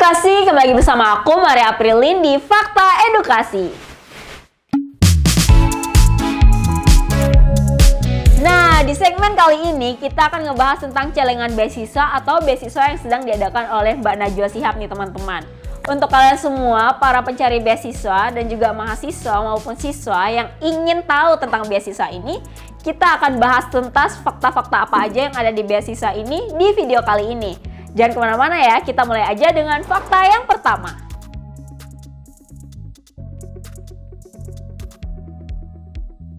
Edukasi, kembali lagi bersama aku Maria Aprilin di Fakta Edukasi. Nah, di segmen kali ini kita akan ngebahas tentang celengan beasiswa atau beasiswa yang sedang diadakan oleh Mbak Najwa Shihab nih teman-teman. Untuk kalian semua, para pencari beasiswa dan juga mahasiswa maupun siswa yang ingin tahu tentang beasiswa ini, kita akan bahas tuntas fakta-fakta apa aja yang ada di beasiswa ini di video kali ini. Jangan kemana-mana ya, kita mulai aja dengan fakta yang pertama.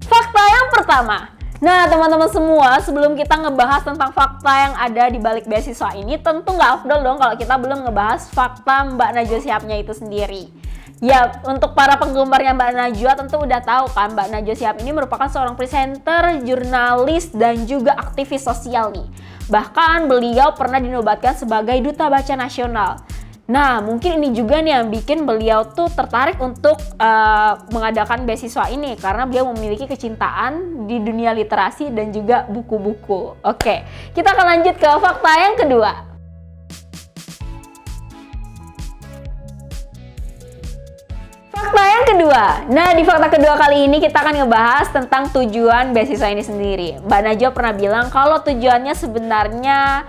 Fakta yang pertama. Nah teman-teman semua, sebelum kita ngebahas tentang fakta yang ada di balik beasiswa ini, tentu nggak afdol dong kalau kita belum ngebahas fakta Mbak Najwa Shihabnya itu sendiri. Ya, untuk para penggemarnya Mbak Najwa tentu udah tahu kan, Mbak Najwa Shihab ini merupakan seorang presenter, jurnalis, dan juga aktivis sosial nih. Bahkan beliau pernah dinobatkan sebagai Duta Baca Nasional. Nah, mungkin ini juga nih yang bikin beliau tuh tertarik untuk mengadakan beasiswa ini karena beliau memiliki kecintaan di dunia literasi dan juga buku-buku. Oke, kita akan lanjut ke fakta yang kedua. Fakta yang kedua. Nah, di fakta kedua kali ini kita akan ngebahas tentang tujuan beasiswa ini sendiri. Mbak Najwa pernah bilang kalau tujuannya sebenarnya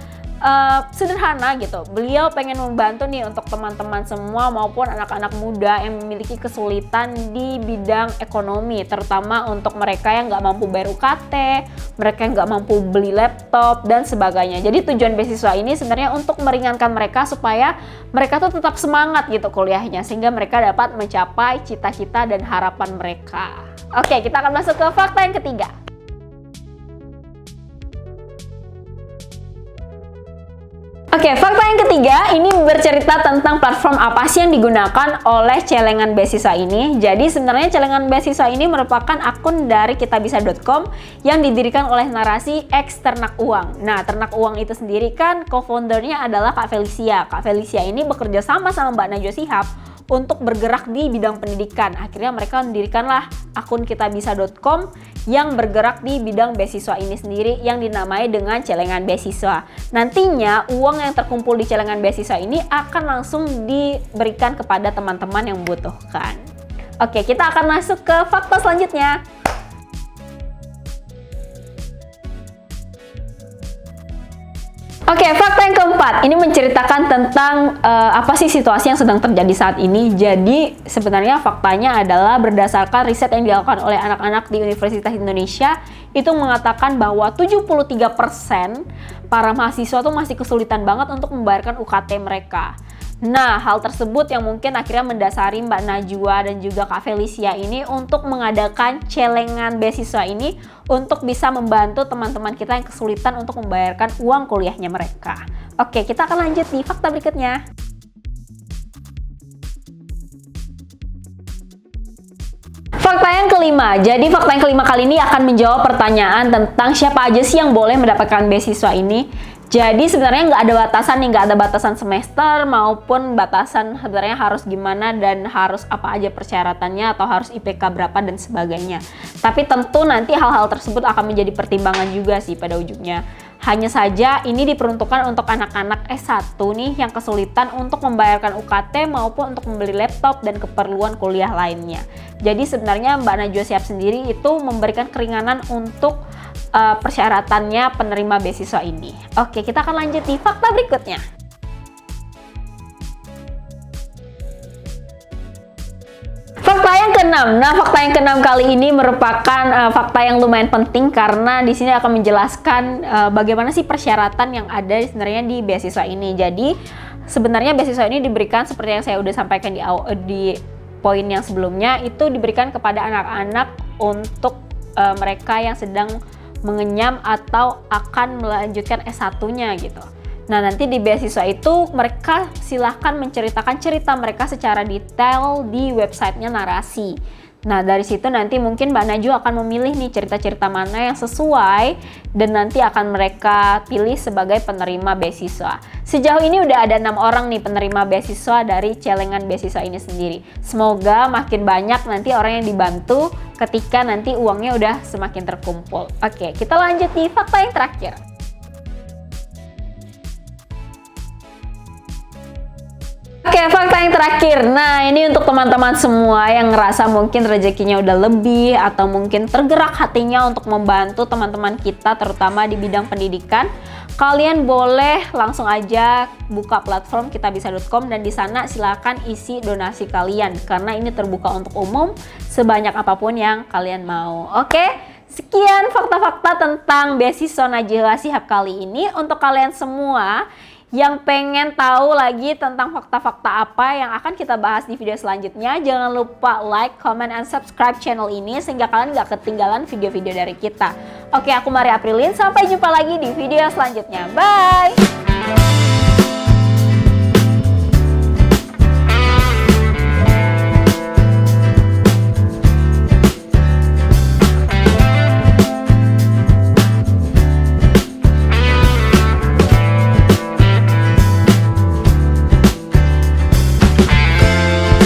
sederhana gitu. Beliau pengen membantu nih untuk teman-teman semua maupun anak-anak muda yang memiliki kesulitan di bidang ekonomi, terutama untuk mereka yang nggak mampu bayar UKT, mereka yang nggak mampu beli laptop dan sebagainya. Jadi tujuan beasiswa ini sebenarnya untuk meringankan mereka supaya mereka tuh tetap semangat gitu kuliahnya, sehingga mereka dapat mencapai cita-cita dan harapan mereka. Oke, kita akan masuk ke fakta yang ketiga. Oke, fakta yang ketiga ini bercerita tentang platform apa sih yang digunakan oleh celengan beasiswa ini. Jadi sebenarnya celengan beasiswa ini merupakan akun dari kitabisa.com yang didirikan oleh Narasi X Ternak Uang. Nah, Ternak Uang itu sendiri kan co-foundernya adalah Kak Felicia. Kak Felicia ini bekerja sama Mbak Najwa Shihab untuk bergerak di bidang pendidikan. Akhirnya mereka mendirikanlah akun kitabisa.com yang bergerak di bidang beasiswa ini sendiri yang dinamai dengan celengan beasiswa. Nantinya uang yang terkumpul di celengan beasiswa ini akan langsung diberikan kepada teman-teman yang membutuhkan. Oke, kita akan masuk ke fakta selanjutnya. Oke, fakta yang keempat ini menceritakan tentang apa sih situasi yang sedang terjadi saat ini. Jadi sebenarnya faktanya adalah berdasarkan riset yang dilakukan oleh anak-anak di Universitas Indonesia itu mengatakan bahwa 73% para mahasiswa tuh masih kesulitan banget untuk membayarkan UKT mereka. Nah, hal tersebut yang mungkin akhirnya mendasari Mbak Najwa dan juga Kak Felicia ini untuk mengadakan celengan beasiswa ini untuk bisa membantu teman-teman kita yang kesulitan untuk membayarkan uang kuliahnya mereka. Oke, kita akan lanjut di fakta berikutnya. Fakta yang kelima. Jadi fakta yang kelima kali ini akan menjawab pertanyaan tentang siapa aja sih yang boleh mendapatkan beasiswa ini. Jadi sebenarnya nggak ada batasan nih, nggak ada batasan semester maupun batasan sebenarnya harus gimana dan harus apa aja persyaratannya atau harus IPK berapa dan sebagainya. Tapi tentu nanti hal-hal tersebut akan menjadi pertimbangan juga sih pada ujungnya. Hanya saja ini diperuntukkan untuk anak-anak S1 nih yang kesulitan untuk membayarkan UKT maupun untuk membeli laptop dan keperluan kuliah lainnya. Jadi sebenarnya Mbak Najwa Shihab sendiri itu memberikan keringanan untuk persyaratannya penerima beasiswa ini. Oke, kita akan lanjut di fakta berikutnya. Fakta yang keenam. Nah, fakta yang keenam kali ini merupakan fakta yang lumayan penting karena di sini akan menjelaskan bagaimana sih persyaratan yang ada sebenarnya di beasiswa ini. Jadi, sebenarnya beasiswa ini diberikan seperti yang saya udah sampaikan di poin yang sebelumnya, itu diberikan kepada anak-anak untuk mereka yang sedang mengenyam atau akan melanjutkan S1-nya gitu. Nah, nanti di beasiswa itu mereka silahkan menceritakan cerita mereka secara detail di websitenya Narasi. Nah, dari situ nanti mungkin Mbak Najwa akan memilih nih cerita-cerita mana yang sesuai dan nanti akan mereka pilih sebagai penerima beasiswa. Sejauh ini udah ada 6 orang nih penerima beasiswa dari celengan beasiswa ini sendiri. Semoga makin banyak nanti orang yang dibantu ketika nanti uangnya udah semakin terkumpul. Oke, kita lanjut di fakta yang terakhir. Oke, fakta yang terakhir. Nah, ini untuk teman-teman semua yang ngerasa mungkin rezekinya udah lebih atau mungkin tergerak hatinya untuk membantu teman-teman kita terutama di bidang pendidikan. Kalian boleh langsung aja buka platform kitabisa.com dan di sana silakan isi donasi kalian karena ini terbuka untuk umum sebanyak apapun yang kalian mau. Oke? Sekian fakta-fakta tentang beasiswa Najila Shihab kali ini. Untuk kalian semua yang pengen tahu lagi tentang fakta-fakta apa yang akan kita bahas di video selanjutnya, jangan lupa like, comment, and subscribe channel ini sehingga kalian gak ketinggalan video-video dari kita. Oke, aku Maria Aprilin, sampai jumpa lagi di video selanjutnya. Bye!